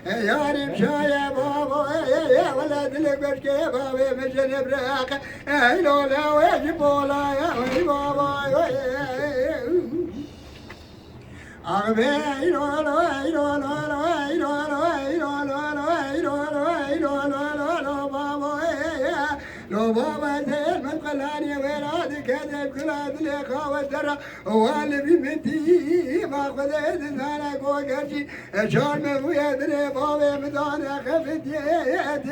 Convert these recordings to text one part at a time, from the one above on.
يارب شايا بابا يا ولد البركة يا بابا مجن براق ايلو لا ويجبولا يا بابا أغبي ايلو لا ايلو لا ايلو لا ايلو لا ايلو لا ايلو لا بابا لو بابا زين من قلاني ولادك هذا بكلاد اللي خاوة ترى والبي بنتي ما خذيت انا قوقتي شال مبويا دري بابا مدان خفتي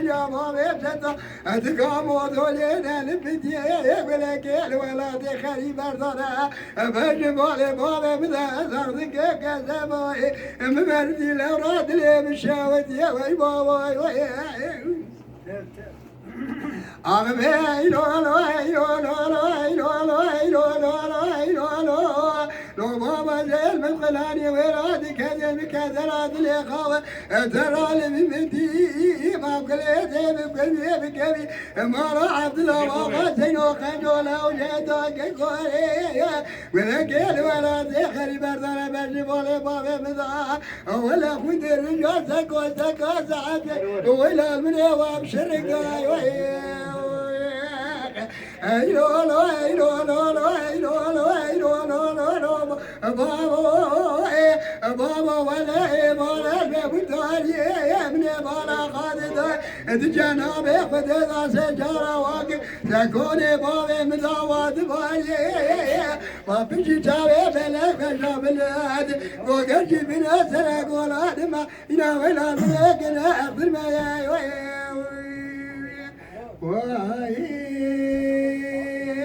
يا بابا بسطة اتقاموا ذولينا لبتي ولك الولاد خريب ارضنا بجمال بابا مدان صغتك كذبوي مبردي الاوراد اللي بشاوت يا وي بابا أغبي لو بابا زين من خلاني ولادك هذي بكثرات الإخوة ترى لي من بنتي ما بقليتي بقلبي ما راح عبد الله بابا زينو خجولة وجيتك كوري ولك الولاد خريب أرضنا بجيبولي بابا مذا ولا خد الرجال سكو سعد ولا المني وابشر بابا ولا بطاري يا ابني بلا خالد جنابي خذ ذا سجارة واقف تكوني بابي مداوات بالي ما بيجي جابي بلا خشا بلاد وقرجي بنا سرق ولاد ما يناول الملك اخذ ما يا